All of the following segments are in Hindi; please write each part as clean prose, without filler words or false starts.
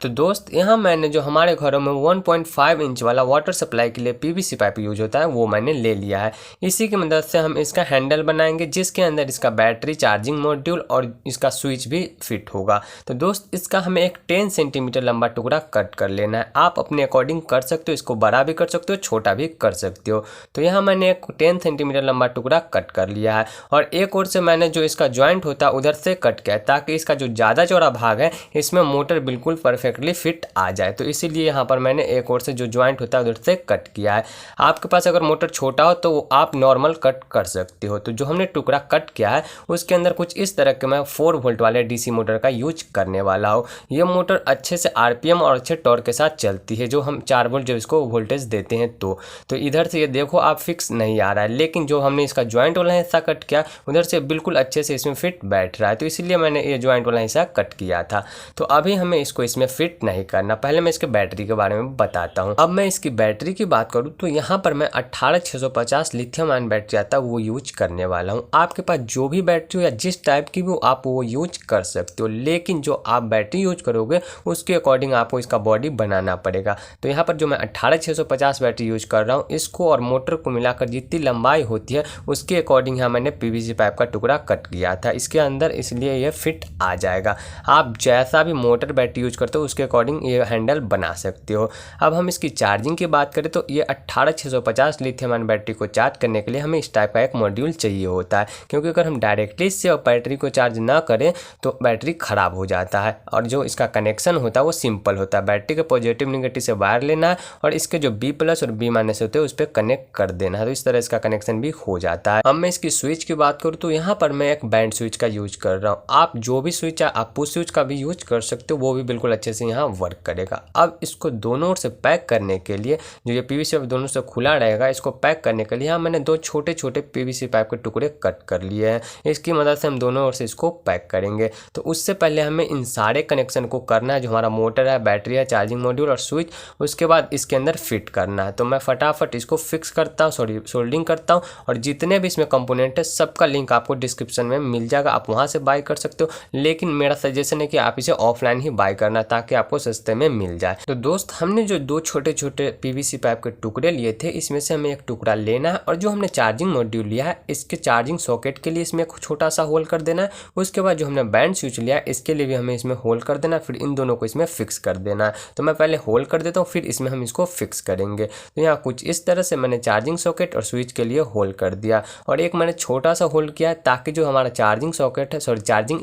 तो दोस्त यहाँ मैंने जो हमारे घरों में 1.5 इंच वाला वाटर सप्लाई के लिए पीवीसी पाइप यूज होता है वो मैंने ले लिया है। इसी की मदद से हम इसका हैंडल बनाएंगे जिसके अंदर इसका बैटरी, चार्जिंग मॉड्यूल और इसका स्विच भी फिट होगा। तो दोस्त इसका हमें एक 10 सेंटीमीटर लंबा टुकड़ा कट कर लेना है। आप अपने अकॉर्डिंग कर सकते हो, इसको बड़ा भी कर सकते हो, छोटा भी कर सकते हो। तो यहाँ मैंने एक 10 सेंटीमीटर लंबा टुकड़ा कट कर लिया है और एक ओर से मैंने जो इसका ज्वाइंट होता है उधर से कट किया ताकि इसका जो ज़्यादा चौड़ा भाग है इसमें मोटर बिल्कुल परफेक्ट फिट आ जाए। तो इसीलिए यहाँ पर मैंने एक ओर से जो ज्वाइंट होता है उधर से कट किया है। आपके पास अगर मोटर छोटा हो तो आप नॉर्मल कट कर सकते हो। तो जो हमने टुकड़ा कट किया है उसके अंदर कुछ इस तरह के मैं 4 वोल्ट वाले डीसी मोटर का यूज करने वाला हूँ। ये मोटर अच्छे से आरपीएम और अच्छे टॉर्क के साथ चलती है, जो हम 4 वोल्ट जब इसको वोल्टेज देते हैं तो इधर से ये देखो आप फिक्स नहीं आ रहा है, लेकिन जो हमने इसका ज्वाइंट वाला हिस्सा कट किया उधर से बिल्कुल अच्छे से इसमें फिट बैठ रहा है। तो इसीलिए मैंने ये ज्वाइंट वाला हिस्सा कट किया था। तो अभी हमें इसको इसमें फिट नहीं करना। पहले मैं इसके बैटरी के बारे में बताता हूँ। अब मैं इसकी बैटरी की बात करूँ तो यहाँ पर मैं 18650 लिथियम आयन बैटरी आता है वो यूज करने वाला हूँ। आपके पास जो भी बैटरी हो या जिस टाइप की भी आप वो यूज कर सकते हो, लेकिन जो आप बैटरी यूज करोगे उसके अकॉर्डिंग आपको इसका बॉडी बनाना पड़ेगा। तो यहाँ पर जो मैं 18650 बैटरी यूज कर रहा हूँ, इसको और मोटर को मिलाकर जितनी लंबाई होती है उसके अकॉर्डिंग यहाँ मैंने पीवीसी पाइप का टुकड़ा कट किया था इसके अंदर, इसलिए ये फिट आ जाएगा। आप जैसा भी मोटर बैटरी यूज करते हो उसके अकॉर्डिंग ये हैंडल बना सकते हो। अब हम इसकी चार्जिंग की बात करें तो ये 18650 लिथियम आयन बैटरी को चार्ज करने के लिए हमें इस टाइप का एक मॉड्यूल चाहिए होता है, क्योंकि अगर हम डायरेक्टली इससे बैटरी को चार्ज ना करें तो बैटरी खराब हो जाता है। और जो इसका कनेक्शन होता है वो सिंपल होता है, बैटरी के पॉजिटिव निगेटिव से वायर लेना है और इसके जो बी प्लस और बी माइनस होते हैं उस पर कनेक्ट कर देना है। तो इस तरह इसका कनेक्शन भी हो जाता है। अब मैं इसकी स्विच की बात करूँ तो यहाँ पर मैं एक बैंड स्विच का यूज कर रहा हूँ। आप जो भी स्विच है आप पुश स्विच का भी यूज कर सकते हो, वो भी बिल्कुल अच्छे से यहाँ वर्क करेगा। अब इसको दोनों ओर से पैक करने के लिए जो ये पीवीसी पाइप दोनों से खुला रहेगा, इसको पैक करने के लिए यहाँ मैंने 2 छोटे छोटे पीवीसी पाइप के टुकड़े कट कर लिए हैं। इसकी मदद से हम दोनों ओर से इसको पैक करेंगे। तो उससे पहले हमें इन सारे कनेक्शन को करना है, जो हमारा मोटर है, बैटरी है, चार्जिंग मॉड्यूल और स्विच, उसके बाद इसके अंदर फिट करना है। तो मैं फटाफट इसको फिक्स करता हूँ, सोल्डरिंग करता हूँ और जितने भी इसमें कंपोनेंट है सबका लिंक आपको डिस्क्रिप्शन में मिल जाएगा, आप वहाँ से बाय कर सकते हो। लेकिन मेरा सजेशन है कि आप इसे ऑफलाइन ही बाय करना ताकि आपको सस्ते में मिल जाए। तो दोस्त हमने जो 2 छोटे छोटे पीवीसी पाइप के टुकड़े लिए थे इसमें से हमें एक टुकड़ा लेना है और जो हमने चार्जिंग मॉड्यूल लिया है इसके चार्जिंग सॉकेट के लिए इसमें एक छोटा सा होल कर देना है। उसके बाद जो हमने बैंड स्विच लिया है इसके लिए भी हमें इसमें होल कर देना है, फिर इन दोनों को इसमें फिक्स कर देना है। तो मैं पहले होल कर देता हूँ, फिर इसमें हम इसको फिक्स करेंगे। तो यहाँ कुछ इस तरह से मैंने चार्जिंग सॉकेट और स्विच के लिए होल कर दिया और एक मैंने छोटा सा होल किया है ताकि जो हमारा चार्जिंग सॉकेट है, चार्जिंग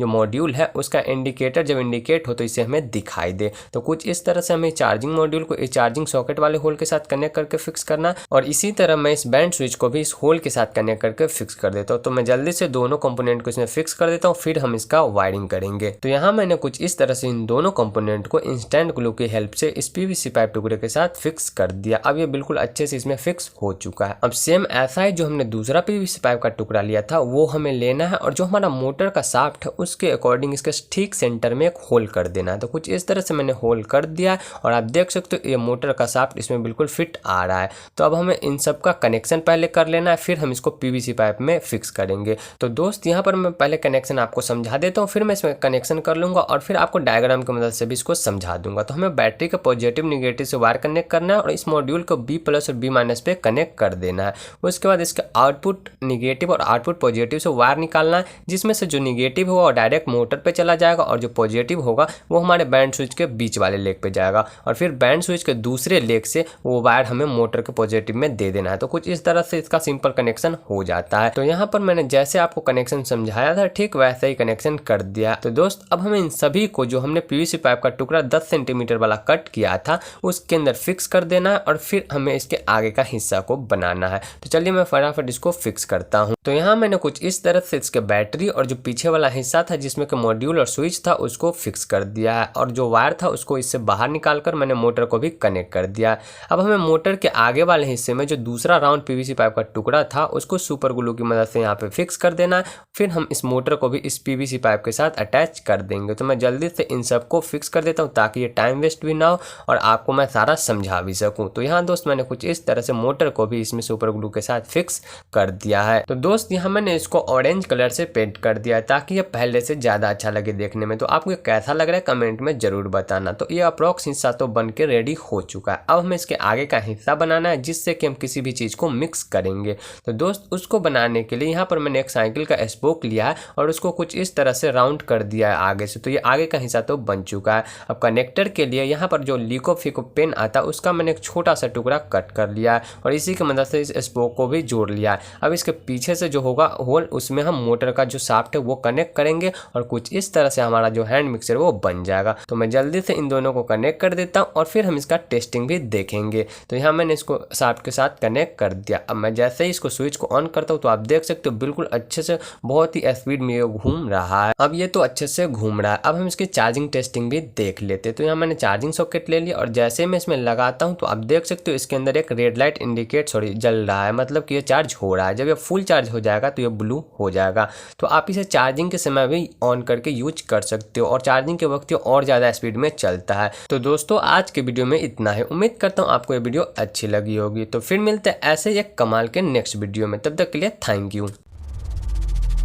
जो मॉड्यूल है उसका इंडिकेटर जब इंडिकेट हो तो इसे हमें दिखाई दे। तो कुछ इस तरह से हमें चार्जिंग मॉड्यूल को इस चार्जिंग सॉकेट वाले होल के साथ कनेक्ट करके फिक्स करना और इसी तरह मैं इस बैंड स्विच को भी इस होल के साथ कनेक्ट करके फिक्स कर देता हूँ। तो मैं जल्दी से दोनों कंपोनेंट को इसमें फिक्स कर देता हूँ, फिर हम इसका वायरिंग करेंगे। तो यहाँ मैंने कुछ इस तरह से इन दोनों कंपोनेंट को इंस्टेंट ग्लू की हेल्प से इस पीवीसी पाइप टुकड़े के साथ फिक्स कर दिया। अब ये बिल्कुल अच्छे से इसमें फिक्स हो चुका है। अब सेम ऐसा ही जो हमने दूसरा पीवीसी पाइप का टुकड़ा लिया था वो हमें लेना है और जो हमारा मोटर का शाफ्ट है उसके अकॉर्डिंग इसके ठीक सेंटर में एक होल कर देना है। तो कुछ इस तरह से मैंने होल कर दिया है और आप देख सकते हो ये मोटर का शाफ्ट इसमें बिल्कुल फिट आ रहा है। तो अब हमें इन सब का कनेक्शन पहले कर लेना है, फिर हम इसको पीवीसी पाइप में फिक्स करेंगे। तो दोस्त यहाँ पर मैं पहले कनेक्शन आपको समझा देता हूँ, फिर मैं इसमें कनेक्शन कर लूँगा और फिर आपको डायग्राम की मदद से भी इसको समझा दूंगा। तो हमें बैटरी का पॉजिटिव निगेटिव से वायर कनेक्ट करना है और इस मॉड्यूल को बी प्लस और बी माइनस पे कनेक्ट कर देना है। उसके बाद इसके आउटपुट निगेटिव और आउटपुट पॉजिटिव से वायर निकालना है, जिसमें से जो निगेटिव होगा वो डायरेक्ट मोटर पे चला जाएगा और जो पॉजिटिव होगा वो हमारे बैंड स्विच के बीच वाले लेग पे जाएगा और फिर बैंड स्विच के दूसरे लेग से वो वायर हमें मोटर के पॉजिटिव में दे देना है। तो कुछ इस तरह से इसका सिंपल कनेक्शन हो जाता है। तो यहाँ पर मैंने जैसे आपको कनेक्शन समझाया था ठीक वैसे ही कनेक्शन कर दिया। तो दोस्त अब हमें इन सभी को जो हमने पीवीसी पाइप का टुकड़ा 10 सेंटीमीटर वाला कट किया था उसके अंदर फिक्स कर देना है और फिर हमें इसके आगे का हिस्सा को बनाना है। तो चलिए मैं फटाफट इसको फिक्स करता हूँ। तो यहाँ मैंने कुछ इस तरह से इसके बैटरी और जो पीछे वाला हिस्सा था जिसमें कि मॉड्यूल और स्विच था उसको फिक्स कर दिया है। है और जो वायर था उसको इससे बाहर निकालकर मैंने मोटर को भी कनेक्ट कर दिया। अब हमें मोटर के आगे वाले हिस्से में जो दूसरा राउंड पीवीसी पाइप का टुकड़ा था उसको सुपर ग्लू की मदद से यहाँ पे फिक्स कर देना है। फिर हम इस मोटर को भी इस पीवीसी पाइप के साथ अटैच कर देंगे। तो मैं जल्दी से इन सबको फिक्स कर देता हूँ ताकि ये टाइम वेस्ट भी ना हो और आपको मैं सारा समझा भी सकूँ। तो यहाँ दोस्त मैंने कुछ इस तरह से मोटर को भी इसमें सुपर ग्लू के साथ फिक्स कर दिया है। तो दोस्त यहाँ मैंने इसको ऑरेंज कलर से पेंट कर दिया ताकि ये पहले से ज़्यादा अच्छा लगे देखने में। तो आपको कैसा लग रहा है कमेंट में ज़रूर बताना। तो ये अप्रॉक्स हिस्सा तो बन के रेडी हो चुका है। अब हमें इसके आगे का हिस्सा बनाना है जिससे कि हम किसी भी चीज़ को मिक्स करेंगे। तो दोस्त उसको बनाने के लिए यहाँ पर मैंने एक साइकिल का स्पोक लिया है और उसको कुछ इस तरह से राउंड कर दिया है आगे से। तो ये आगे का हिस्सा तो बन चुका है। अब कनेक्टर के लिए यहाँ पर जो लिको फिको पेन आता है उसका मैंने एक छोटा सा टुकड़ा कट कर लिया है और इसी की मदद से इस स्पोक को भी जोड़ लिया है। अब इसके पीछे से जो होगा होल उसमें हम मोटर का जो शाफ्ट है वो कनेक्ट करेंगे और कुछ इस तरह से हमारा जो हैंड मिक्सर वो बन जाएगा। तो मैं जल्दी से इन दोनों को कनेक्ट कर देता हूँ और फिर हम इसका टेस्टिंग भी देखेंगे। तो यहाँ मैंने इसको शाफ्ट के साथ कनेक्ट कर दिया। अब मैं जैसे ही इसको स्विच को ऑन करता हूँ तो आप देख सकते हो बिल्कुल अच्छे से बहुत ही स्पीड में ये घूम रहा है। अब ये तो अच्छे से घूम रहा है। अब हम इसकी चार्जिंग टेस्टिंग भी देख लेते। तो यहाँ मैंने चार्जिंग सॉकेट ले लिया और जैसे मैं इसमें लगाता हूँ तो आप देख सकते हो इसके अंदर एक रेड लाइट इंडिकेट जल रहा है, मतलब कि ये चार्ज हो रहा है। जब ये फुल चार्ज हो जाएगा तो ये ब्लू हो जाएगा। तो आप इसे चार्जिंग के समय भी ऑन करके यूज कर सकते हो और चार्जिंग के वक्त ये और ज़्यादा स्पीड में चलता है। तो दोस्तों आज के वीडियो में इतना है। उम्मीद करता हूँ आपको ये वीडियो अच्छी लगी होगी। तो फिर मिलते हैं ऐसे एक कमाल के नेक्स्ट वीडियो में। तब तक के लिए thank you.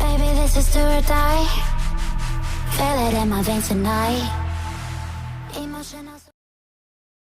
Baby, this is do or die. Feel it in my veins tonight. Emotional.